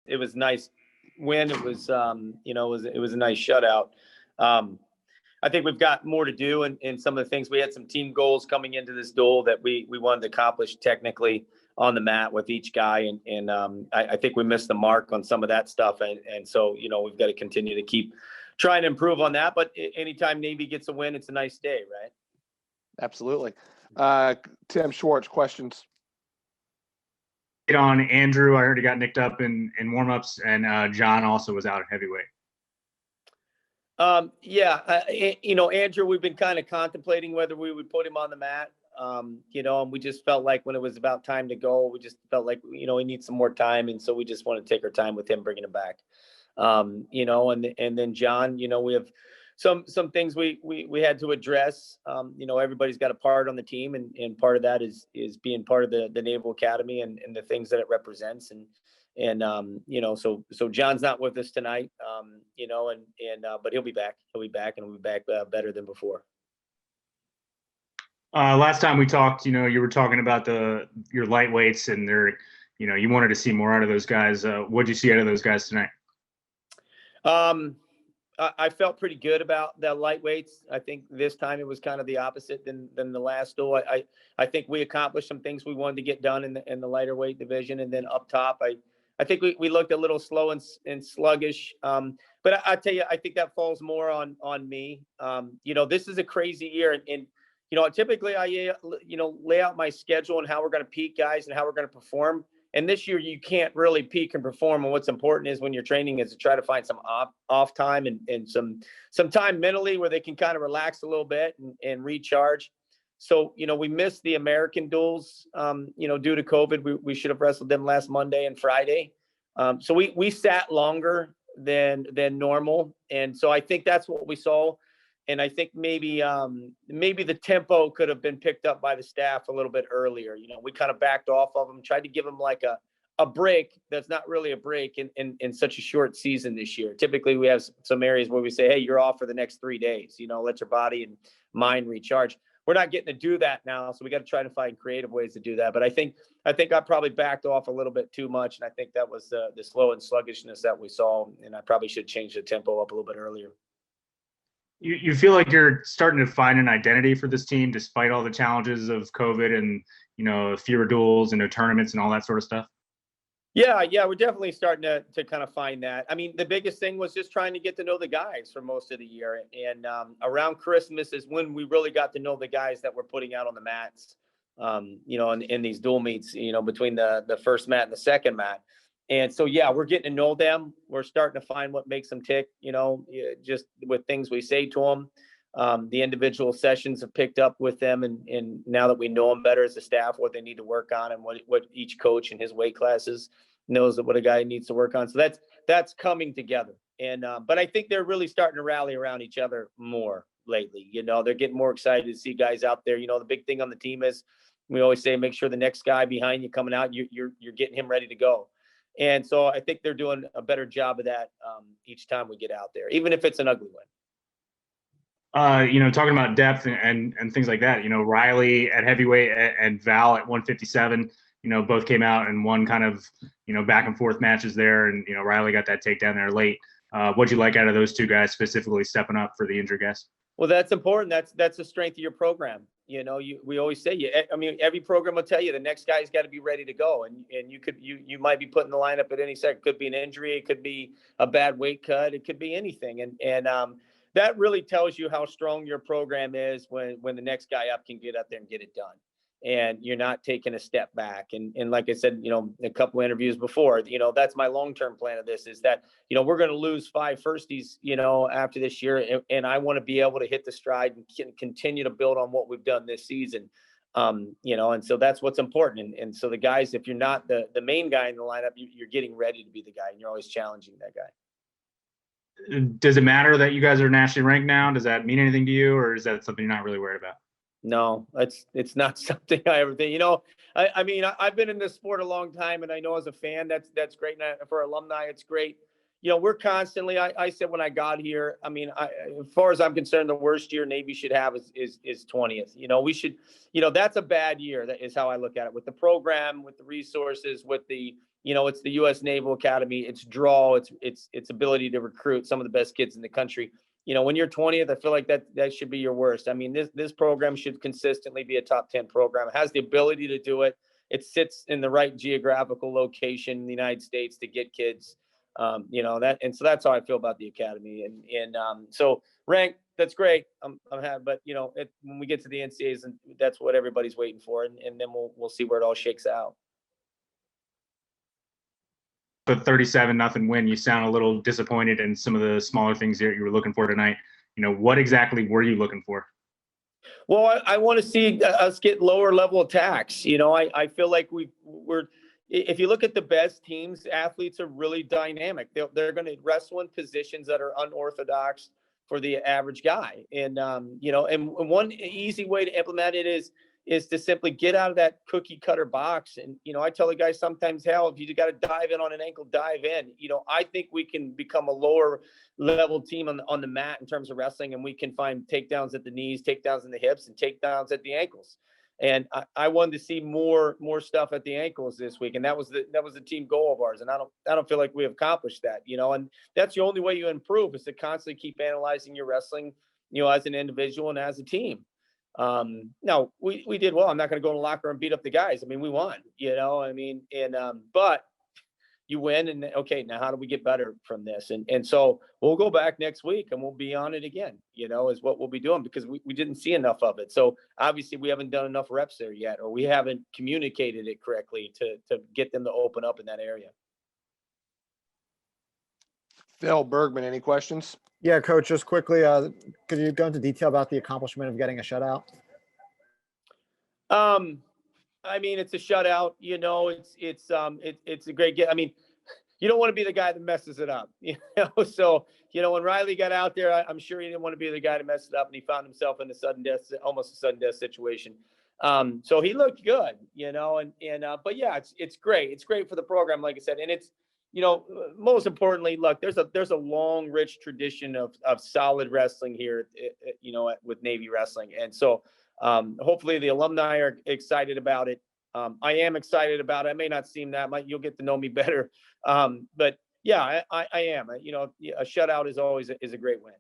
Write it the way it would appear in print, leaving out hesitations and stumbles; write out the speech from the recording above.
it was nice win. It was, it was a nice shutout. Um, I think we've got more to do in some of the things. We had some team goals coming into this duel that we wanted to accomplish technically on the mat with each guy. I think we missed the mark on some of that stuff. And so, we've got to continue to keep trying to improve on that. But anytime Navy gets a win, it's a nice day, right? Absolutely. Tim Schwartz, questions? On Andrew, I heard he got nicked up in warmups, and John also was out at heavyweight. Andrew, we've been kind of contemplating whether we would put him on the mat. And we just felt like when it was about time to go, we just felt like, he needs some more time. And so we just want to take our time with him, bringing him back. And then John, we have some things we had to address. Everybody's got a part on the team, and part of that is being part of the Naval Academy and the things that it represents. So John's not with us tonight, but he'll be back. He'll be back, and we'll be back better than before. Last time we talked, you were talking about your lightweights, and you wanted to see more out of those guys. What'd you see out of those guys tonight? I felt pretty good about the lightweights. I think this time it was kind of the opposite than the last duel. I think we accomplished some things we wanted to get done in the lighter weight division, and then up top, I think we looked a little slow and sluggish. But I tell you, I think that falls more on me. This is a crazy year, and typically I lay out my schedule and how we're going to peak guys and how we're going to perform. And this year you can't really peak and perform. And what's important is when you're training is to try to find some off time and some time mentally where they can kind of relax a little bit and recharge. So, we missed the American duels, due to COVID. We should have wrestled them last Monday and Friday. So we sat longer than normal. And so I think that's what we saw. And I think maybe the tempo could have been picked up by the staff a little bit earlier. We kind of backed off of them, tried to give them like a break that's not really a break in such a short season this year. Typically we have some areas where we say, hey, you're off for the next 3 days, let your body and mind recharge. We're not getting to do that now. So we got to try to find creative ways to do that. But I think I probably backed off a little bit too much. And I think that was the slow and sluggishness that we saw. And I probably should change the tempo up a little bit earlier. You feel like you're starting to find an identity for this team despite all the challenges of COVID and, fewer duels and no tournaments and all that sort of stuff? Yeah, we're definitely starting to kind of find that. I mean, the biggest thing was just trying to get to know the guys for most of the year. And around Christmas is when we really got to know the guys that we're putting out on the mats, in these dual meets, between the first mat and the second mat. And so, we're getting to know them. We're starting to find what makes them tick, just with things we say to them. The individual sessions have picked up with them. And now that we know them better as a staff, what they need to work on and what each coach in his weight classes knows that what a guy needs to work on. So that's coming together. And but I think they're really starting to rally around each other more lately. They're getting more excited to see guys out there. The big thing on the team is we always say, make sure the next guy behind you coming out, you're getting him ready to go. And so I think they're doing a better job of that each time we get out there, even if it's an ugly win. Talking about depth and things like that, Riley at heavyweight and Val at 157, both came out and won kind of, back and forth matches there. And, Riley got that takedown there late. What'd you like out of those two guys specifically stepping up for the injured guys? Well, that's important. That's the strength of your program. We always say, every program will tell you the next guy's got to be ready to go. And you might be put in the lineup at any second. It could be an injury. It could be a bad weight cut. It could be anything. And that really tells you how strong your program is when the next guy up can get up there and get it done. And you're not taking a step back. And like I said, a couple of interviews before, that's my long-term plan of this is that, we're going to lose 5 firsties, after this year. And I want to be able to hit the stride and continue to build on what we've done this season. And so that's what's important. And so the guys, if you're not the main guy in the lineup, you're getting ready to be the guy and you're always challenging that guy. Does it matter that you guys are nationally ranked now? Does that mean anything to you, or is that something you're not really worried about? No, it's not something I ever think. I've been in this sport a long time, and I know as a fan, that's great. And for alumni, it's great. We're constantly. I said when I got here, as far as I'm concerned, the worst year Navy should have is 20th. We should. That's a bad year. That is how I look at it. With the program, with the resources, with the it's the U.S. Naval Academy, its draw, its ability to recruit some of the best kids in the country. When you're 20th, I feel like that should be your worst. I mean, this program should consistently be a top 10 program. It has the ability to do it. It sits in the right geographical location in the United States to get kids. So that's how I feel about the academy. So rank, that's great. I'm happy, but when we get to the NCAAs, and that's what everybody's waiting for, and then we'll see where it all shakes out. The 37-0 win, you sound a little disappointed in some of the smaller things that you were looking for tonight. What exactly were you looking for? Well, I want to see us get lower level attacks. I feel like we're if you look at the best teams, athletes are really dynamic. They're going to wrestle in positions that are unorthodox for the average guy. And one easy way to implement it is to simply get out of that cookie cutter box. And, I tell the guys sometimes, hell, if you got to dive in on an ankle, dive in. I think we can become a lower level team on the mat in terms of wrestling, and we can find takedowns at the knees, takedowns in the hips, and takedowns at the ankles. And I wanted to see more stuff at the ankles this week, and that was the team goal of ours. And I don't feel like we have accomplished that, and that's the only way you improve, is to constantly keep analyzing your wrestling, as an individual and as a team. Now we did well. I'm not going to go in the locker room and beat up the guys. I mean, we won, but you win, and okay, now how do we get better from this? And so we'll go back next week and we'll be on it again, is what we'll be doing, because we didn't see enough of it. So obviously we haven't done enough reps there yet, or we haven't communicated it correctly to get them to open up in that area. Phil Bergman, any questions? Yeah, Coach, just quickly, could you go into detail about the accomplishment of getting a shutout? I mean, it's a shutout, it's a great game. I mean, you don't want to be the guy that messes it up, So, when Riley got out there, I'm sure he didn't want to be the guy to mess it up, and he found himself in almost a sudden death situation. So he looked good, but yeah, it's great. It's great for the program, like I said, and it's, most importantly, look, there's a long, rich tradition of solid wrestling here, with Navy Wrestling, and so. Hopefully the alumni are excited about it. I am excited about it. I may not seem that much. You'll get to know me better. But yeah, I am. A shutout is always a great win.